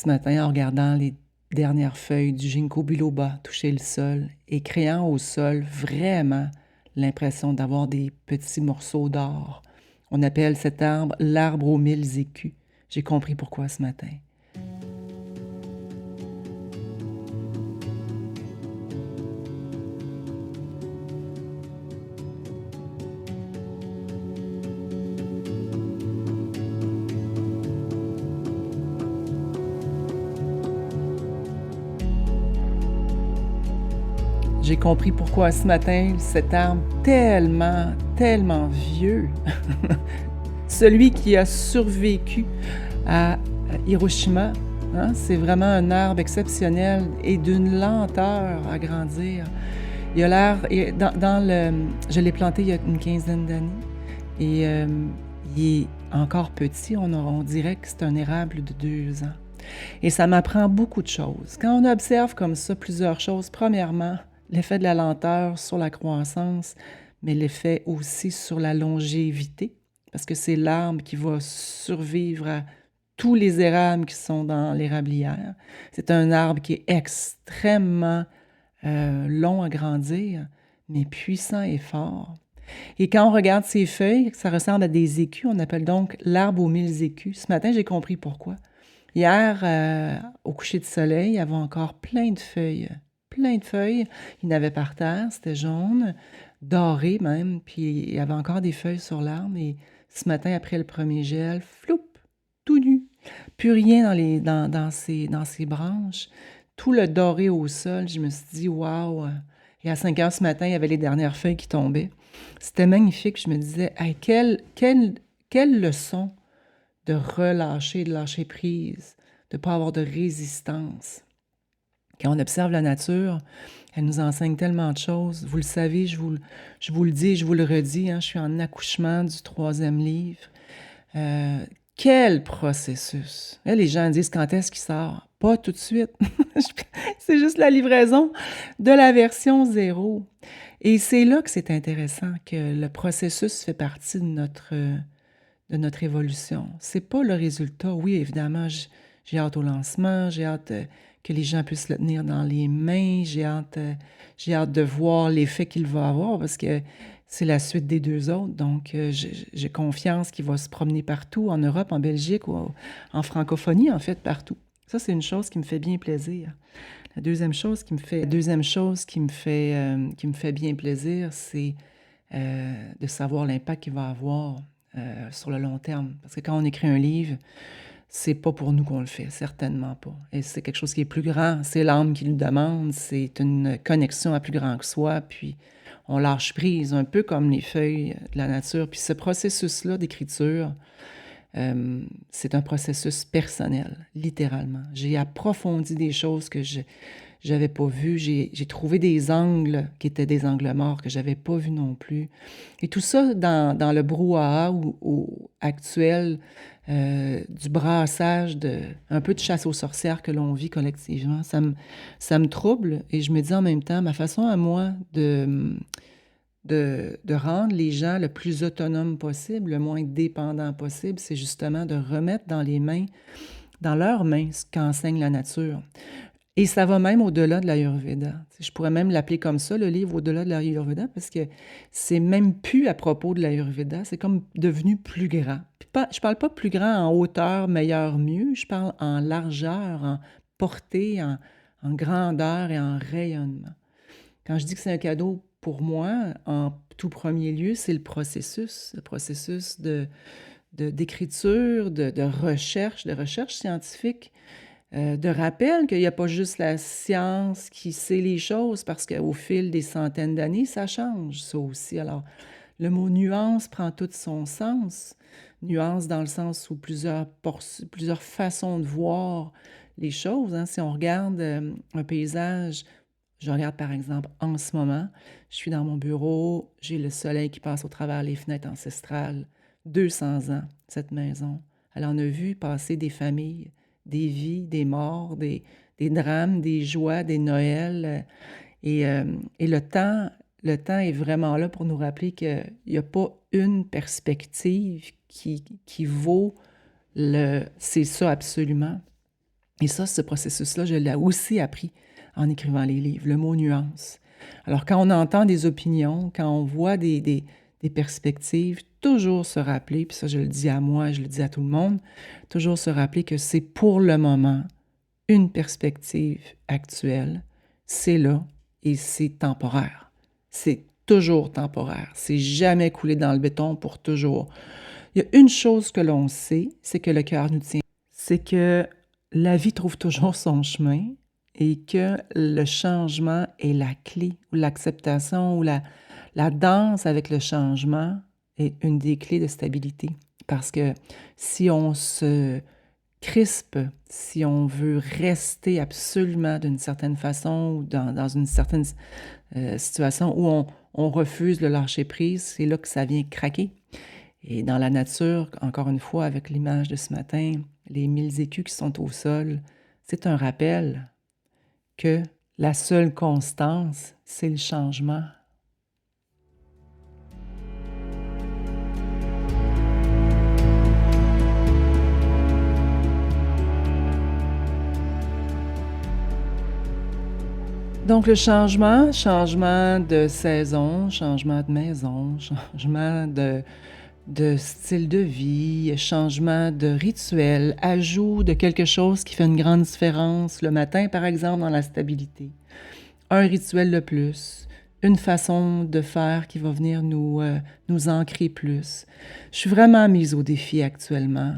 ce matin en regardant les dernières feuilles du ginkgo biloba toucher le sol et créant au sol vraiment l'impression d'avoir des petits morceaux d'or. On appelle cet arbre l'arbre aux 1000 écus. J'ai compris pourquoi ce matin. J'ai compris pourquoi ce matin cet arbre tellement, tellement vieux, celui qui a survécu à Hiroshima, hein, c'est vraiment un arbre exceptionnel et d'une lenteur à grandir. Il a l'air, je l'ai planté il y a une quinzaine d'années et il est encore petit, on dirait que c'est un érable de 2 ans. Et ça m'apprend beaucoup de choses. Quand on observe comme ça plusieurs choses, premièrement, l'effet de la lenteur sur la croissance, mais l'effet aussi sur la longévité, parce que c'est l'arbre qui va survivre à tous les érables qui sont dans l'érablière. C'est un arbre qui est extrêmement long à grandir, mais puissant et fort. Et quand on regarde ses feuilles, ça ressemble à des écus, on appelle donc l'arbre aux 1000 écus. Ce matin, j'ai compris pourquoi. Hier, au coucher de soleil, il y avait encore plein de feuilles. Plein de feuilles. Il y en avait par terre, c'était jaune, doré même, puis il y avait encore des feuilles sur l'arbre. Et ce matin, après le premier gel, floup, tout nu. Plus rien dans ses branches. Tout le doré au sol. Je me suis dit, waouh! Et à 5 heures ce matin, il y avait les dernières feuilles qui tombaient. C'était magnifique. Je me disais, hey, quelle leçon de relâcher, de lâcher prise, de ne pas avoir de résistance. Quand on observe la nature, elle nous enseigne tellement de choses. Vous le savez, je vous le dis, je vous le redis, hein, je suis en accouchement du 3e livre. Quel processus! Là, les gens disent quand est-ce qu'il sort? Pas tout de suite. C'est juste la livraison de la version 0. Et c'est là que c'est intéressant, que le processus fait partie de notre évolution. C'est pas le résultat. Oui, évidemment, j'ai hâte au lancement, j'ai hâte que les gens puissent le tenir dans les mains, j'ai hâte de voir l'effet qu'il va avoir parce que c'est la suite des 2 autres. Donc, j'ai confiance qu'il va se promener partout, en Europe, en Belgique ou en francophonie, en fait, partout. Ça, c'est une chose qui me fait bien plaisir. La deuxième chose qui me fait bien plaisir, c'est de savoir l'impact qu'il va avoir sur le long terme. Parce que quand on écrit un livre, c'est pas pour nous qu'on le fait, certainement pas. Et c'est quelque chose qui est plus grand. C'est l'âme qui nous demande, c'est une connexion à plus grand que soi, puis on lâche prise, un peu comme les feuilles de la nature. Puis ce processus-là d'écriture, c'est un processus personnel, littéralement. J'ai approfondi des choses que je n'avais pas vues. J'ai trouvé des angles qui étaient des angles morts que je n'avais pas vus non plus. Et tout ça dans le brouhaha actuel du brassage, un peu de chasse aux sorcières que l'on vit collectivement. Ça me trouble et je me dis en même temps, ma façon à moi de rendre les gens le plus autonomes possible, le moins dépendant possible, c'est justement de remettre dans leurs mains, ce qu'enseigne la nature. Et ça va même au-delà de l'Ayurveda. Je pourrais même l'appeler comme ça, le livre au-delà de l'Ayurveda, parce que c'est même plus à propos de l'Ayurveda, c'est comme devenu plus grand. Je parle pas plus grand en hauteur, meilleur, mieux, je parle en largeur, en portée, en grandeur et en rayonnement. Quand je dis que c'est un cadeau pour moi, en tout premier lieu, c'est le processus d'écriture, de recherche scientifique, de rappel qu'il n'y a pas juste la science qui sait les choses, parce qu'au fil des centaines d'années, ça change, ça aussi. Alors, le mot nuance prend tout son sens. Nuance dans le sens où plusieurs façons de voir les choses. Hein. Si on regarde un paysage, je regarde par exemple en ce moment, je suis dans mon bureau, j'ai le soleil qui passe au travers les fenêtres ancestrales. 200 ans, cette maison. Elle en a vu passer des familles, des vies, des morts, des drames, des joies, des Noëls. Et le temps est vraiment là pour nous rappeler qu'il n'y a pas une perspective qui vaut c'est ça absolument. Et ça, ce processus-là, je l'ai aussi appris en écrivant les livres, le mot nuance. Alors, quand on entend des opinions, quand on voit des perspectives, toujours se rappeler, puis ça, je le dis à moi, je le dis à tout le monde, toujours se rappeler que c'est pour le moment une perspective actuelle, c'est là et c'est temporaire. C'est toujours temporaire. C'est jamais coulé dans le béton pour toujours. Il y a une chose que l'on sait, c'est que le cœur nous tient. C'est que la vie trouve toujours son chemin et que le changement est la clé, ou l'acceptation, ou la danse avec le changement est une des clés de stabilité. Parce que si on se crispe, si on veut rester absolument d'une certaine façon ou dans une certaine situation où on refuse le lâcher-prise, c'est là que ça vient craquer. Et dans la nature, encore une fois, avec l'image de ce matin, les 1000 écus qui sont au sol, c'est un rappel que la seule constance, c'est le changement. Donc le changement, changement de saison, changement de maison, changement de style de vie, changement de rituel, ajout de quelque chose qui fait une grande différence le matin, par exemple, dans la stabilité. Un rituel de plus, une façon de faire qui va venir nous ancrer plus. Je suis vraiment mise au défi actuellement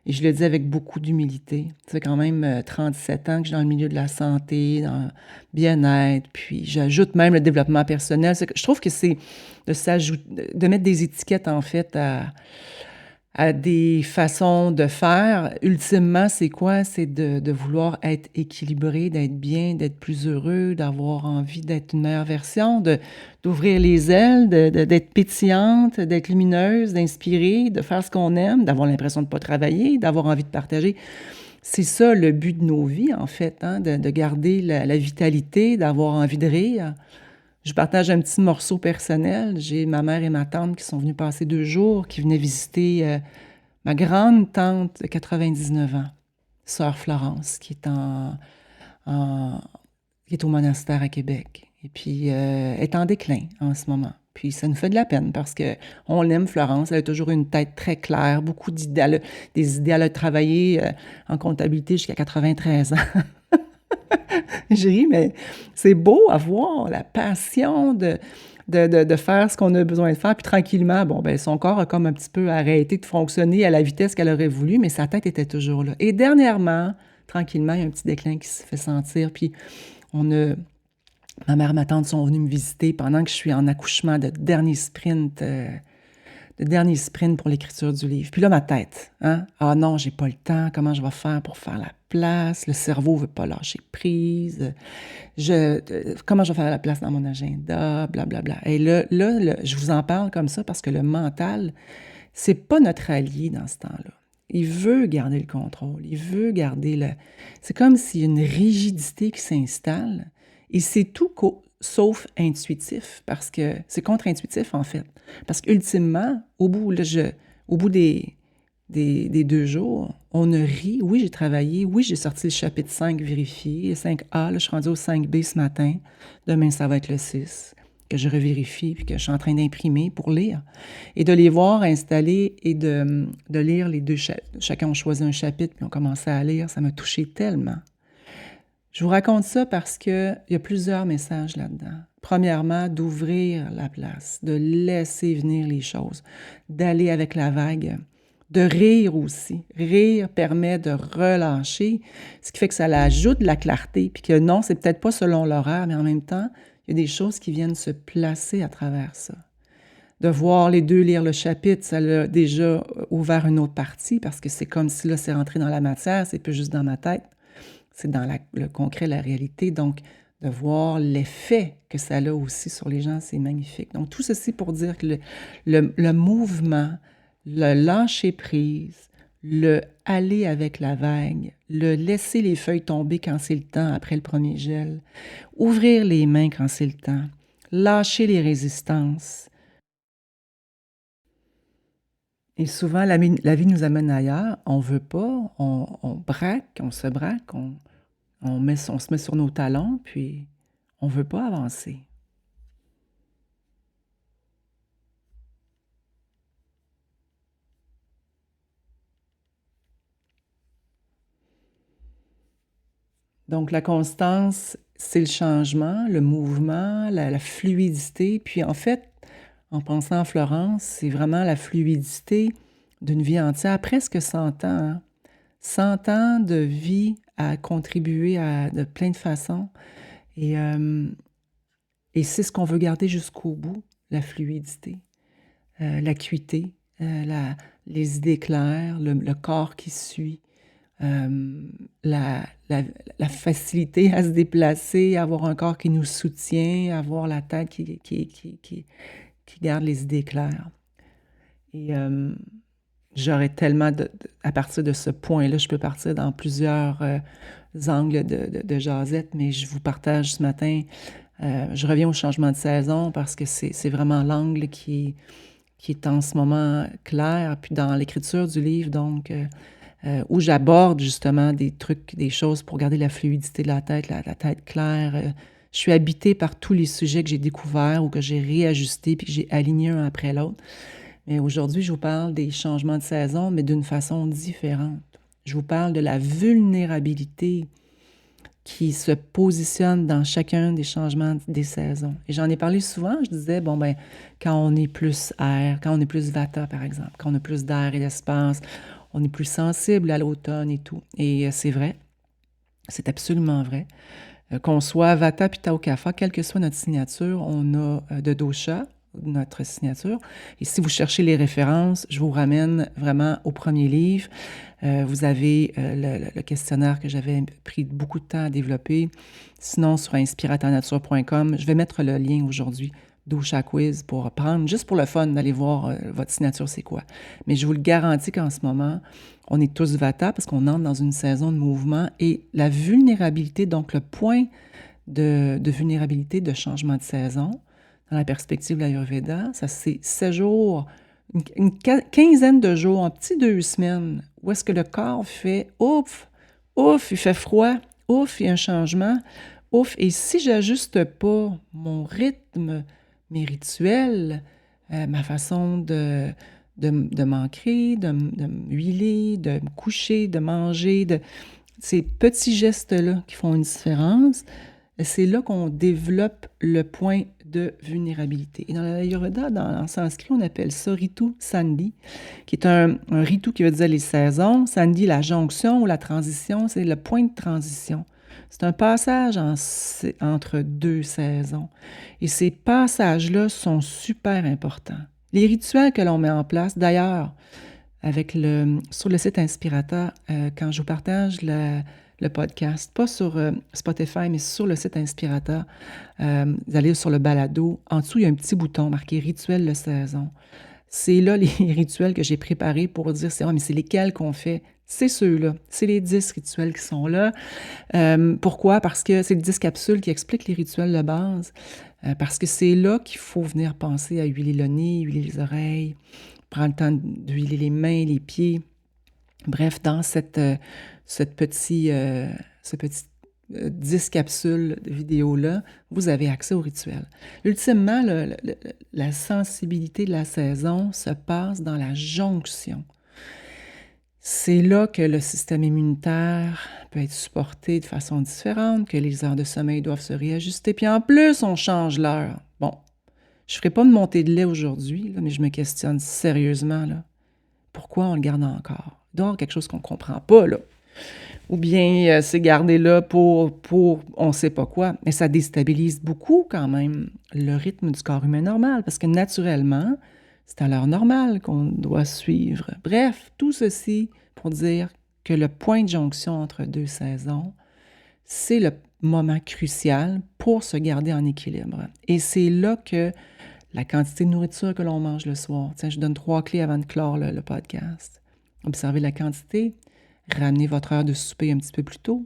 et je le dis avec beaucoup d'humilité. Ça fait quand même 37 ans que je suis dans le milieu de la santé, dans le bien-être, puis j'ajoute même le développement personnel. Je trouve que c'est de mettre des étiquettes en fait à des façons de faire. Ultimement, c'est quoi? C'est de vouloir être équilibré, d'être bien, d'être plus heureux, d'avoir envie d'être une meilleure version, d'ouvrir les ailes, d'être pétillante, d'être lumineuse, d'inspirer, de faire ce qu'on aime, d'avoir l'impression de ne pas travailler, d'avoir envie de partager. C'est ça le but de nos vies, en fait, hein, de garder la vitalité, d'avoir envie de rire. Je partage un petit morceau personnel. J'ai ma mère et ma tante qui sont venues passer 2 jours, qui venaient visiter ma grande tante de 99 ans, sœur Florence, en- qui est au monastère à Québec. Et puis, est en déclin en ce moment. Puis, ça nous fait de la peine parce que on l'aime, Florence. Elle a toujours une tête très claire, beaucoup d'idées. Des idées. Elle a travaillé en comptabilité jusqu'à 93 ans. Je ris, mais c'est beau à voir la passion de faire ce qu'on a besoin de faire. Puis tranquillement, bon, ben son corps a comme un petit peu arrêté de fonctionner à la vitesse qu'elle aurait voulu, mais sa tête était toujours là. Et dernièrement, tranquillement, il y a un petit déclin qui se fait sentir. Puis on a... Ma mère et ma tante sont venues me visiter pendant que je suis en accouchement de dernier sprint pour l'écriture du livre. Puis là, ma tête, hein? Ah non, j'ai pas le temps. Comment je vais faire pour faire la place? Le cerveau veut pas lâcher prise. Comment je vais faire la place dans mon agenda? Blablabla. Et là, je vous en parle comme ça parce que le mental, c'est pas notre allié dans ce temps-là. Il veut garder le contrôle. Il veut garder le... C'est comme s'il y a une rigidité qui s'installe et c'est tout sauf intuitif parce que c'est contre-intuitif en fait. Parce qu'ultimement, au bout des 2 jours, on a ri. Oui, j'ai travaillé. Oui, j'ai sorti le chapitre 5 vérifié, le 5A. Là, je suis rendue au 5B ce matin. Demain, ça va être le 6 que je revérifie puis que je suis en train d'imprimer pour lire. Et de les voir installés et de lire les 2 chapitres. Chacun a choisi un chapitre puis on commençait à lire. Ça m'a touché tellement. Je vous raconte ça parce qu'il y a plusieurs messages là-dedans. Premièrement, d'ouvrir la place, de laisser venir les choses, d'aller avec la vague, de rire aussi. Rire permet de relâcher, ce qui fait que ça ajoute de la clarté, puis que non, c'est peut-être pas selon l'horaire, mais en même temps, il y a des choses qui viennent se placer à travers ça. De voir les 2 lire le chapitre, ça l'a déjà ouvert une autre partie, parce que c'est comme si là, c'est rentré dans la matière, c'est pas juste dans ma tête. C'est dans le concret, la réalité. Donc, de voir l'effet que ça a aussi sur les gens, c'est magnifique. Donc, tout ceci pour dire que le mouvement, le lâcher prise, le aller avec la vague, le laisser les feuilles tomber quand c'est le temps, après le premier gel, ouvrir les mains quand c'est le temps, lâcher les résistances, Et souvent, la vie nous amène ailleurs. On veut pas, on braque, on se braque, on se met sur nos talons, puis on veut pas avancer. Donc, la constance, c'est le changement, le mouvement, la fluidité. Puis, en fait, en pensant à Florence, c'est vraiment la fluidité d'une vie entière, presque 100 ans. Hein. 100 ans de vie à contribuer de plein de façons. Et, euh, et c'est ce qu'on veut garder jusqu'au bout, la fluidité, l'acuité, les idées claires, le corps qui suit. euh, la, la- la facilité à se déplacer, avoir un corps qui nous soutient, avoir la tête qui garde les idées claires. Et j'aurais tellement, à partir de ce point-là, je peux partir dans plusieurs angles de jasette, mais je vous partage ce matin, je reviens au changement de saison parce que c'est vraiment l'angle qui est en ce moment clair, puis dans l'écriture du livre, donc... où j'aborde justement des trucs, des choses pour garder la fluidité de la tête, la tête claire. Je suis habitée par tous les sujets que j'ai découverts ou que j'ai réajustés puis que j'ai alignés un après l'autre. Mais aujourd'hui, je vous parle des changements de saison, mais d'une façon différente. Je vous parle de la vulnérabilité qui se positionne dans chacun des changements des saisons. Et j'en ai parlé souvent, je disais, bon, ben, quand on est plus air, quand on est plus vata, par exemple, quand on a plus d'air et d'espace, on est plus sensible à l'automne et tout. Et c'est vrai, c'est absolument vrai. Qu'on soit vata, pitta ou kapha, quelle que soit notre signature, on a de dosha, notre signature. Et si vous cherchez les références, je vous ramène vraiment au premier livre. Vous avez le questionnaire que j'avais pris beaucoup de temps à développer. Sinon, sur inspiratarnature.com, je vais mettre le lien aujourd'hui, Dosha Quiz, pour prendre, juste pour le fun, d'aller voir votre signature, c'est quoi. Mais je vous le garantis qu'en ce moment, on est tous vata parce qu'on entre dans une saison de mouvement et la vulnérabilité, donc le point de vulnérabilité, de changement de saison, dans la perspective de l'Ayurveda, ça c'est 7 jours, une quinzaine de jours, un petit 2 semaines, où est-ce que le corps fait ouf, ouf, il fait froid, ouf, il y a un changement, ouf, et si j'ajuste pas mon rythme, mes rituels, ma façon de m'ancrer, de m'huiler, de me coucher, de manger, ces petits gestes-là qui font une différence, c'est là qu'on développe le point de vulnérabilité. Et dans l'Ayurveda, en sanskrit, on appelle ça Ritu Sandhi, qui est un ritu qui veut dire les saisons. Sandhi, la jonction ou la transition, c'est le point de transition. C'est un passage entre deux saisons. Et ces passages-là sont super importants. Les rituels que l'on met en place, d'ailleurs, sur le site Inspirateur, quand je vous partage le podcast, pas sur Spotify, mais sur le site Inspirateur, vous allez sur le balado. En dessous, il y a un petit bouton marqué Rituel de saison. C'est là les rituels que j'ai préparés pour dire, mais c'est lesquels qu'on fait? C'est ceux-là. C'est les 10 rituels qui sont là. Pourquoi? Parce que c'est les 10 capsules qui expliquent les rituels de base. Parce que c'est là qu'il faut venir penser à huiler le nez, huiler les oreilles, prendre le temps d'huiler les mains, les pieds. Bref, dans ce petit 10 capsules de vidéo-là, vous avez accès au rituel. Ultimement, la sensibilité de la saison se passe dans la jonction. C'est là que le système immunitaire peut être supporté de façon différente, que les heures de sommeil doivent se réajuster. Puis en plus, on change l'heure. Bon, je ne ferai pas de montée de lait aujourd'hui, mais je me questionne sérieusement. Là, pourquoi on le garde encore? Il doit y avoir quelque chose qu'on ne comprend pas, là. Ou bien c'est gardé là pour on ne sait pas quoi. Mais ça déstabilise beaucoup quand même le rythme du corps humain normal, parce que naturellement, c'est à l'heure normale qu'on doit suivre. Bref, tout ceci pour dire que le point de jonction entre deux saisons, c'est le moment crucial pour se garder en équilibre. Et c'est là que la quantité de nourriture que l'on mange le soir. Tiens, je donne 3 clés avant de clore le podcast. Observez la quantité, ramenez votre heure de souper un petit peu plus tôt,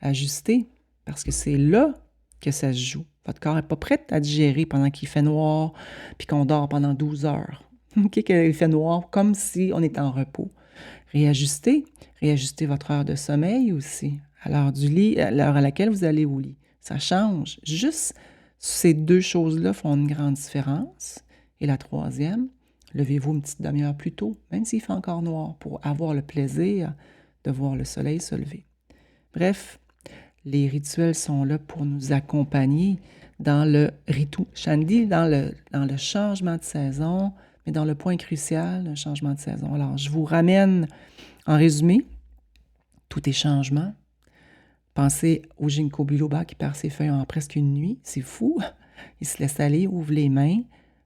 ajustez, parce que c'est là que ça se joue. Votre corps n'est pas prêt à digérer pendant qu'il fait noir puis qu'on dort pendant 12 heures. OK, qu'il fait noir, comme si on était en repos. Réajustez, réajustez votre heure de sommeil aussi, à l'heure du lit, à l'heure à laquelle vous allez au lit. Ça change. Juste ces deux choses-là font une grande différence. Et la troisième, levez-vous une petite demi-heure plus tôt, même s'il fait encore noir, pour avoir le plaisir de voir le soleil se lever. Bref, les rituels sont là pour nous accompagner dans le ritu shandi, dans le changement de saison, mais dans le point crucial, le changement de saison. Alors, je vous ramène en résumé, tout est changement. Pensez au ginkgo biloba qui perd ses feuilles en presque une nuit. C'est fou. Il se laisse aller, ouvre les mains.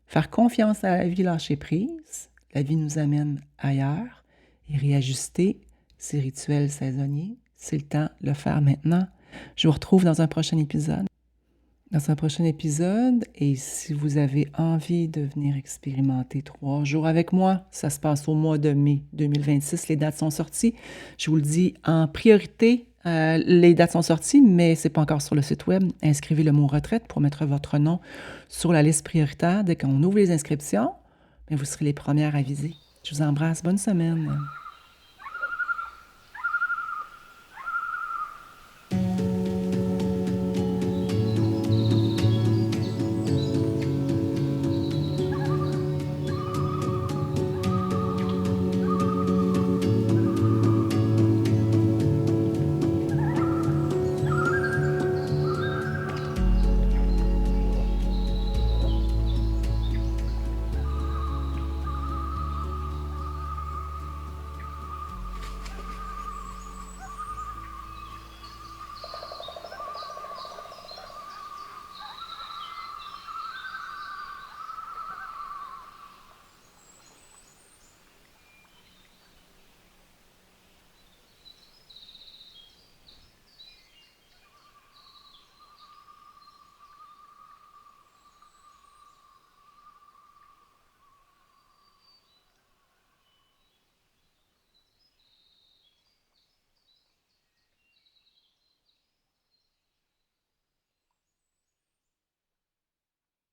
Faire confiance à la vie, lâcher prise. La vie nous amène ailleurs. Et réajuster ces rituels saisonniers. C'est le temps de le faire maintenant. Je vous retrouve dans un prochain épisode. Et si vous avez envie de venir expérimenter 3 jours avec moi, ça se passe au mois de mai 2026. Les dates sont sorties. Je vous le dis en priorité, les dates sont sorties, mais ce n'est pas encore sur le site web. Inscrivez le mot retraite pour mettre votre nom sur la liste prioritaire. Dès qu'on ouvre les inscriptions, bien, vous serez les premières à viser. Je vous embrasse. Bonne semaine.